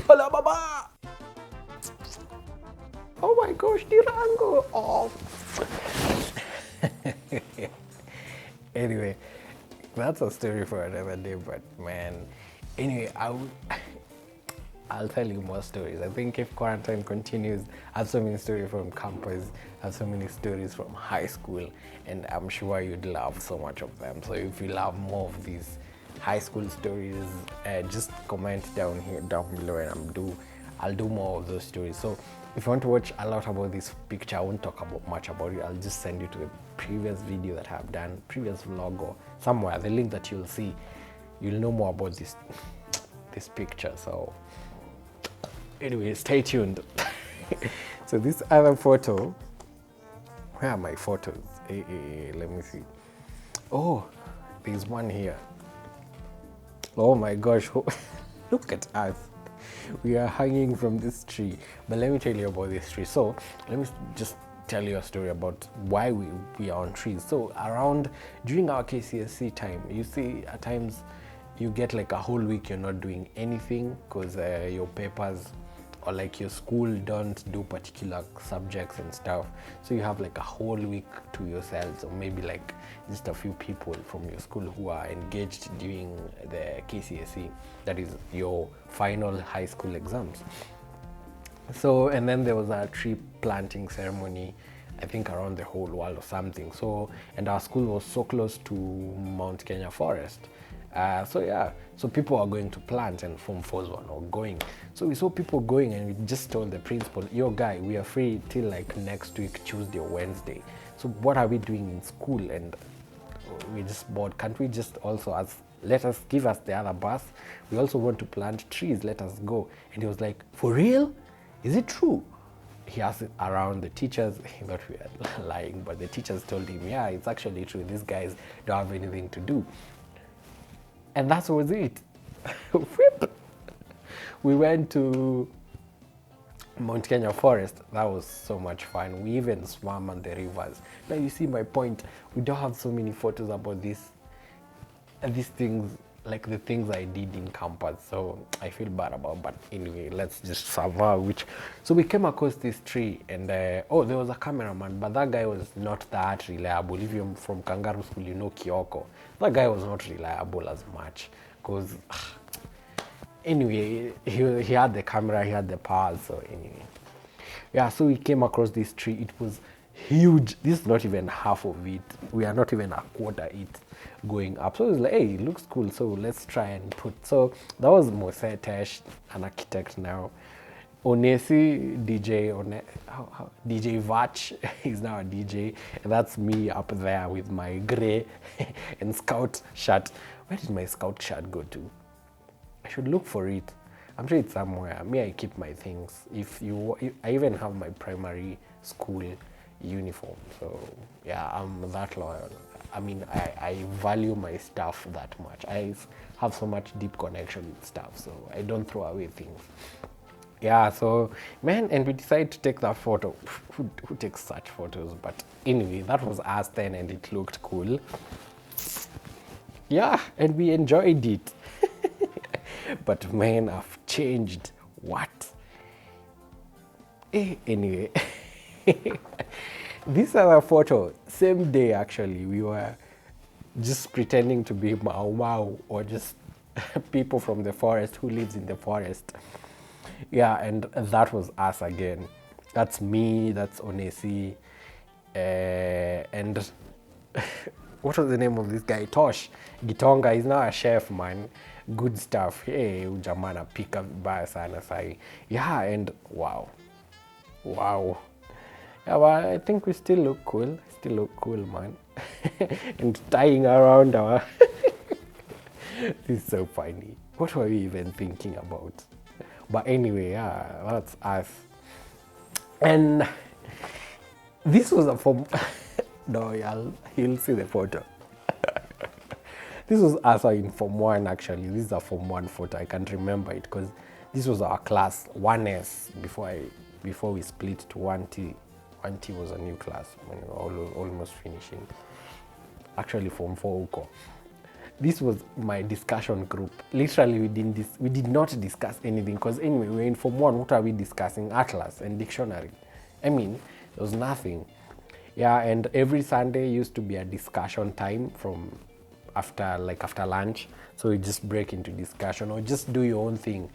Hola baba! Oh my gosh, Dirango! Oh. Anyway, that's a story for another day, but man. Anyway, I'll tell you more stories. I think if quarantine continues, I have so many stories from campus, I have so many stories from high school, and I'm sure you'd love so much of them. So if you love more of these high school stories, just comment down below, and I'll do more of those stories. So if you want to watch a lot about this picture, I won't talk about much about it. I'll just send you to the previous video that I've done, previous vlog, or somewhere, the link that you'll see. You'll know more about this picture. So anyway, stay tuned. So this other photo, where are my photos? Let me see. Oh, there's one here. Oh my gosh, look at us. We are hanging from this tree. But let me tell you about this tree. So let me just tell you a story about why we are on trees. So during our KCSE time, you see at times you get like a whole week you're not doing anything because your papers or like your school don't do particular subjects and stuff. So you have like a whole week to yourselves, or maybe like just a few people from your school who are engaged during the KCSE, that is your final high school exams. So, and then there was a tree planting ceremony, I think around the whole world or something. So, and our school was so close to Mount Kenya Forest. So people are going to plant, and Form 4s were not going. So we saw people going, and we just told the principal, yo guy, we are free till like next week, Tuesday or Wednesday. So what are we doing in school? And we just bored. Can't we just also give us the other bus? We also want to plant trees, let us go. And he was like, for real? Is it true? He asked it around the teachers. He thought we were lying, but the teachers told him, yeah, it's actually true. These guys don't have anything to do. And that was it. We went to Mount Kenya Forest. That was so much fun. We even swam on the rivers. Now you see my point. We don't have so many photos about these things, like the things I did in campus. So I feel bad about. But anyway, let's just survive. So we came across this tree, and there was a cameraman, but that guy was not that reliable. If you're from Kangaroo School, you know Kyoko. That guy was not reliable as much because. Anyway, he had the camera, he had the power, so anyway. Yeah, so we came across this tree. It was huge. This is not even half of it. We are not even a quarter it going up. So it was like, hey, it looks cool, so let's try and so that was Mose Tesh, an architect now. Onesi, DJ Vach is now a DJ. And that's me up there with my grey and scout shirt. Where did my scout shirt go to? I should look for it. I'm sure it's somewhere. I keep my things. I even have my primary school uniform. So yeah, I'm that loyal. I value my stuff that much. I have so much deep connection with stuff, so I don't throw away things. Yeah, so man, and we decided to take that photo. Who takes such photos? But anyway, that was us then, and it looked cool. Yeah, and we enjoyed it. But man, I've changed. What? Anyway, this other photo, same day actually, we were just pretending to be Mau Mau, or just people from the forest who lives in the forest. Yeah, and that was us again. That's me, that's Onesi, and what was the name of this guy? Tosh Gitonga. He's now a chef, man. Good stuff. Hey, ujamana pika vibaya sana sai. Yeah, and wow. Yeah, but I think we still look cool. Man. And tying around our this is so funny. What were we even thinking about? But anyway, yeah, that's us. And this was a form. No, you'll see the photo. This was us in Form 1 actually. This is a Form 1 photo. I can't remember it because this was our class 1S before we split to 1T. 1T was a new class when we were almost finishing. Actually Form 4 uko. this was my discussion group. Literally, we did not discuss anything because anyway, we were in Form 1. What are we discussing? Atlas and dictionary. I mean, there was nothing. Yeah, and every Sunday used to be a discussion time from after lunch. So we just break into discussion or just do your own thing.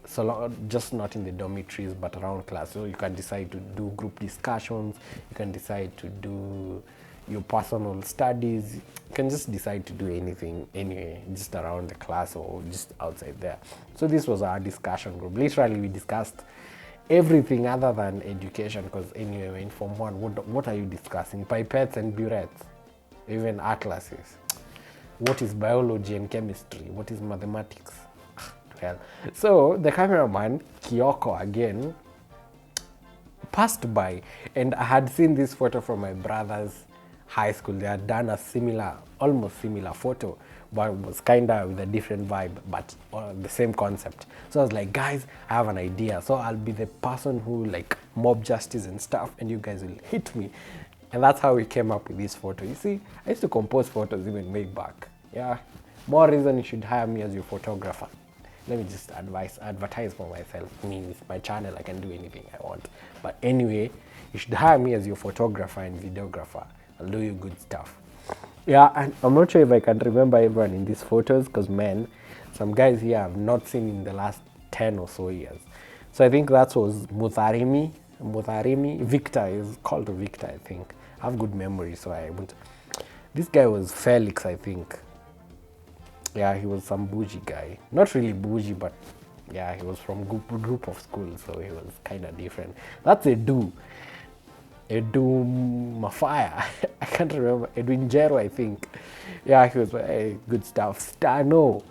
So just not in the dormitories but around class. So you can decide to do group discussions. You can decide to do your personal studies. You can just decide to do anything anyway, just around the class or just outside there. So this was our discussion group. Literally, we discussed everything other than education because anyway, in Form 1, what are you discussing? Pipettes and burettes, even atlases. What is biology and chemistry? What is mathematics? Well, so the cameraman, Kyoko again, passed by and I had seen this photo from my brother's high school. They had done a almost similar photo, but it was kind of with a different vibe, but the same concept. So I was like, guys, I have an idea. So I'll be the person who like mob justice and stuff, and you guys will hit me. And that's how we came up with this photo. You see, I used to compose photos even way back. Yeah, more reason you should hire me as your photographer. Let me just advertise for myself. I mean, it's my channel, I can do anything I want. But anyway, you should hire me as your photographer and videographer. I'll do you good stuff. Yeah, and I'm not sure if I can remember everyone in these photos because, man, some guys here I've not seen in the last 10 or so years. So I think that was Mutharimi. Victor is called Victor, I think. I have good memory, so I won't. This guy was Felix, I think. Yeah, he was some bougie guy. Not really bougie, but yeah, he was from group of schools, so he was kind of different. That's Edu Mafaya. I can't remember. Edwin Jero, I think. Yeah, he was good stuff. Stanley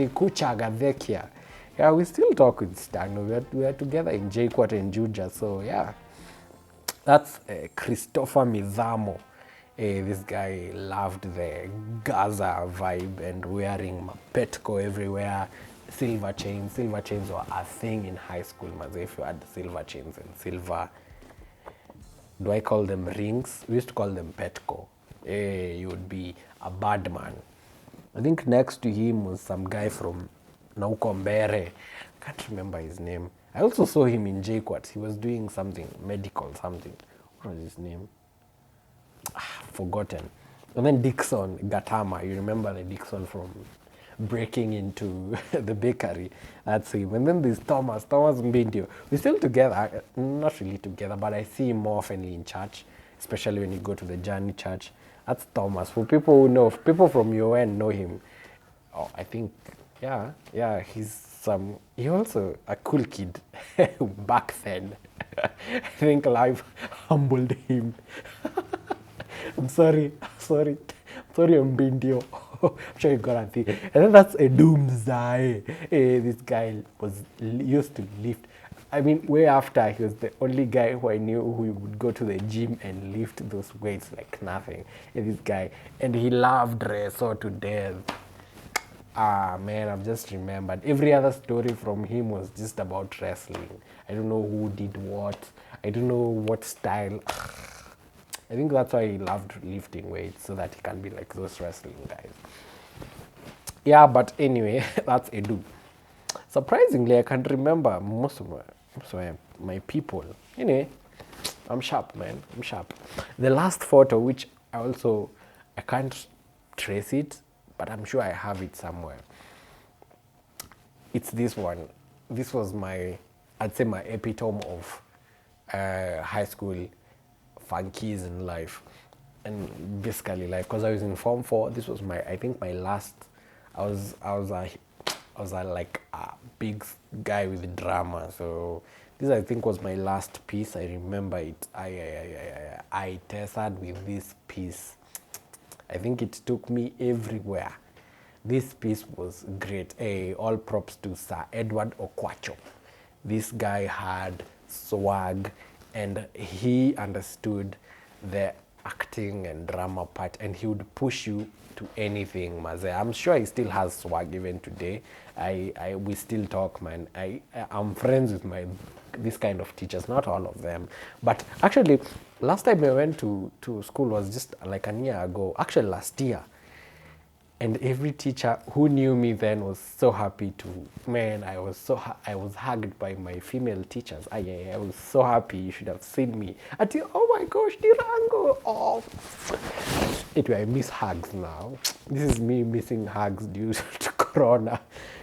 Kuchagavekia. Yeah, we still talk with Stanley. We are together in JKUAT and Juja, so yeah. That's Christopher Mizamo. This guy loved the Gaza vibe and wearing Petco everywhere. Silver chains were a thing in high school. If you had silver chains and silver, do I call them rings? We used to call them Petco. You would be a bad man. I think next to him was some guy from Naukombere. I can't remember his name. I also saw him in JKUAT. He was doing something, medical something. What was his name? Forgotten. And then Dixon Gatama. You remember the Dixon from breaking into the bakery? That's him. And then there's Thomas Mbindio. We're still together. Not really together, but I see him more often in church, especially when you go to the Journey Church. That's Thomas. For people who know, people from UN know him. Oh, I think, yeah, he also a cool kid back then. I think life humbled him. I'm sorry, Mbindio. I'm sure you got a thing. And then that's a doomsday. This guy used to lift. I mean, way after, he was the only guy who I knew who would go to the gym and lift those weights like nothing. This guy, and he loved wrestle to death. Ah, man, I've just remembered. Every other story from him was just about wrestling. I don't know who did what. I don't know what style. I think that's why he loved lifting weights, so that he can be like those wrestling guys. Yeah, but anyway, that's Edu. Surprisingly, I can't remember most of my people. Anyway, I'm sharp, man. I'm sharp. The last photo, which I can't trace it, but I'm sure I have it somewhere. It's this one. This was I'd say my epitome of high school funkies in life, and basically life. Because I was in Form 4. This was my last. I was like a big guy with drama. So this, I think, was my last piece. I remember it. I tested with this piece. I think it took me everywhere. This piece was great. All props to Sir Edward Okwacho. This guy had swag, and he understood the acting and drama part, and he would push you to anything, Maze. I'm sure he still has swag even today. We still talk, man. I'm friends with this kind of teachers, not all of them. But actually, last time I went to school was just like a year ago. Actually, last year. And every teacher who knew me then was so happy to, man, I was hugged by my female teachers. I was so happy. You should have seen me. Oh my gosh, Dirango. Oh, anyway, I miss hugs now. This is me missing hugs due to Corona.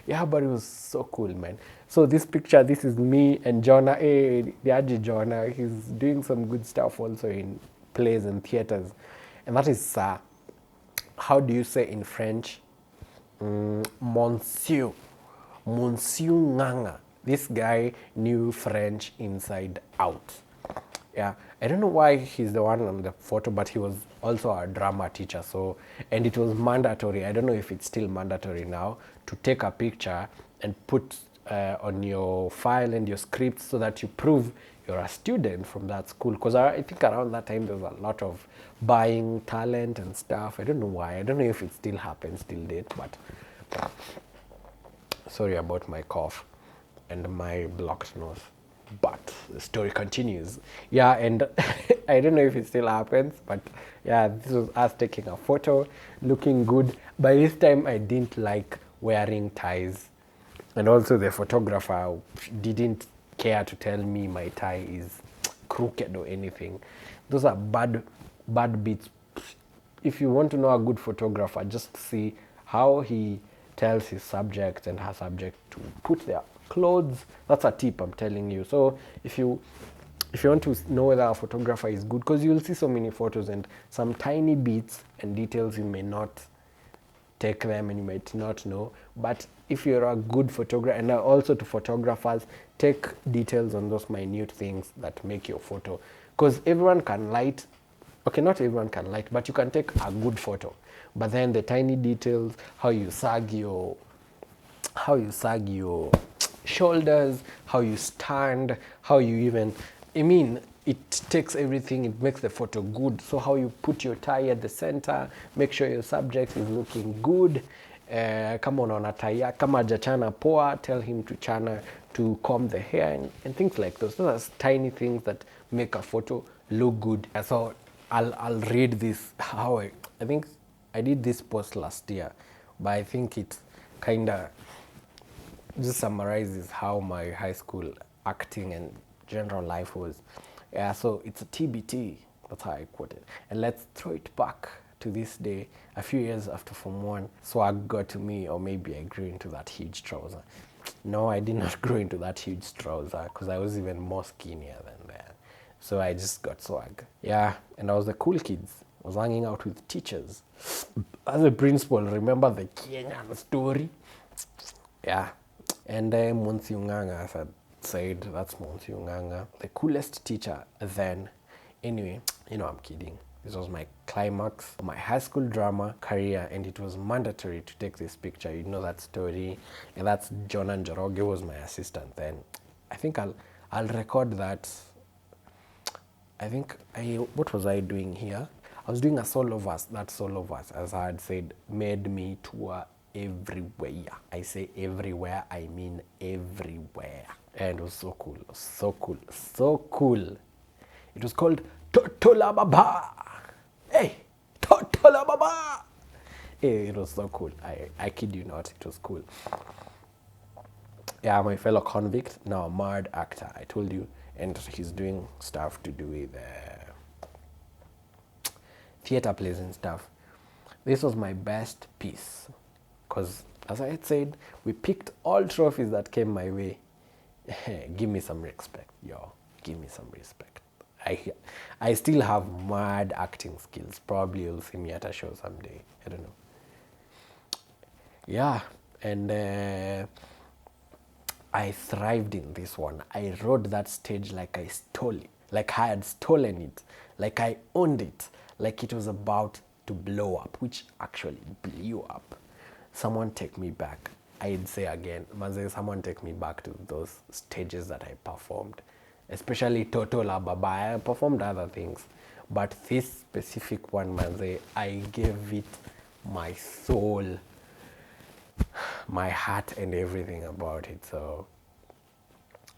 Yeah, but it was so cool, man. So this picture, this is me and Jonah. Hey, the Aji Jonah, he's doing some good stuff also in plays and theaters. And that is how do you say in French? Monsieur. Monsieur Nganga. This guy knew French inside out. Yeah, I don't know why he's the one on the photo, but he was also a drama teacher. So, and it was mandatory. I don't know if it's still mandatory now to take a picture and put on your file and your script so that you prove you're a student from that school. Because I think around that time there was a lot of buying talent and stuff. I don't know why. I don't know if it still happens till date, but sorry about my cough and my blocked nose. But the story continues. Yeah, and I don't know if it still happens, but yeah, this was us taking a photo, looking good. By this time, I didn't like wearing ties. And also the photographer didn't care to tell me my tie is crooked or anything. Those are bad bits. If you want to know a good photographer, just see how he tells his subject and her subject to put their clothes. That's a tip I'm telling you. So if you want to know whether a photographer is good, because you'll see so many photos and some tiny bits and details you may not take them and you might not know. But if you're a good photographer, and also to photographers, take details on those minute things that make your photo. Because everyone can light, okay, not everyone can light, but you can take a good photo. But then the tiny details, how you sag your shoulders, how you stand, how you even, I mean, it takes everything, it makes the photo good. So how you put your tie at the center, make sure your subject is looking good. Kama unaona tai, kama hajachana poa, tell him to chana, to comb the hair and things like those. Those are tiny things that make a photo look good. So I'll read this, how I think I did this post last year, but I think it kind of just summarizes how my high school acting and general life was. Yeah, so it's a TBT. That's how I quote it. And let's throw it back to this day, a few years after Form 1. Swag got to me, or maybe I grew into that huge trouser. No, I did not grow into that huge trouser because I was even more skinnier than that. So I just got swag. Yeah, and I was the cool kids. I was hanging out with teachers. As a principal, remember the Kenyan story? Yeah. And Monsieur Nganga, as I said, that's Monsieur Nganga, the coolest teacher then. Anyway, I'm kidding. This was my climax of my high school drama career, and it was mandatory to take this picture. You know that story, and that's Jonah Njoroge was my assistant then. I think I'll record that. I think what was I doing here? I was doing a solo verse. That solo verse, as I had said, made me tour everywhere. I say everywhere, I mean everywhere. And it was so cool, so cool, so cool. It was called Totola Baba. Hey, Totola Baba. Hey, it was so cool. I kid you not, it was cool. Yeah, my fellow convict, now a mad actor, I told you, and he's doing stuff to do with theater plays and stuff. This was my best piece. Because, as I had said, we picked all trophies that came my way. Give me some respect, yo. Give me some respect. I still have mad acting skills. Probably you'll see me at a show someday. I don't know. Yeah, and I thrived in this one. I rode that stage like I stole it. Like I had stolen it. Like I owned it. Like it was about to blow up, which actually blew up. Someone take me back. I'd say again, Manze, someone take me back to those stages that I performed. Especially Totola Baba. I performed other things. But this specific one, Manze, I gave it my soul, my heart and everything about it. So,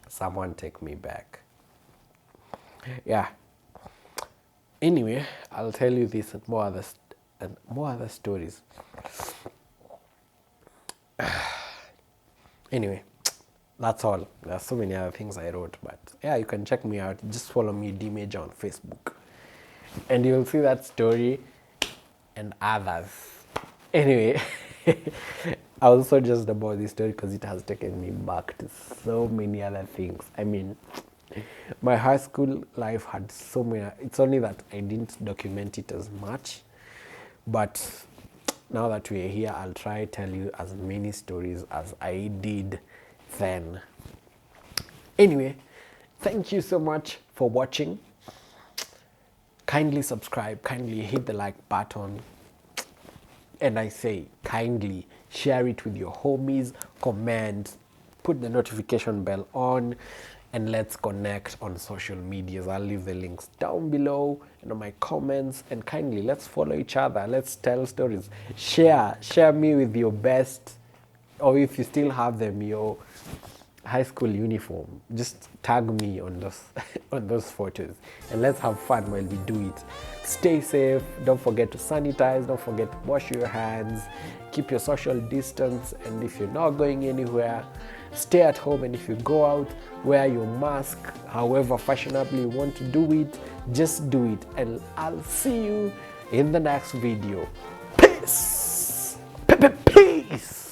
someone take me back. Yeah. Anyway, I'll tell you this and more other and more other stories. Anyway, that's all. There's so many other things I wrote, but yeah, you can check me out. Just follow me, D Major, on Facebook, and you'll see that story and others. Anyway, I was so just about this story because it has taken me back to so many other things. I mean, my high school life had so many. It's only that I didn't document it as much, but now that we're here, I'll try to tell you as many stories as I did then. Anyway, thank you so much for watching. Kindly subscribe, kindly hit the like button, and I say kindly share it with your homies, comment, put the notification bell on, and let's connect on social medias. I'll leave the links down below and on my comments, and kindly let's follow each other, let's tell stories, share me with your best, or if you still have them, your high school uniform, just tag me on those on those photos, and let's have fun while we do it. Stay safe, don't forget to sanitize, don't forget to wash your hands, keep your social distance, and if you're not going anywhere, stay at home, and if you go out, wear your mask. However fashionably you want to do it, just do it, and I'll see you in the next video. Peace. Peace.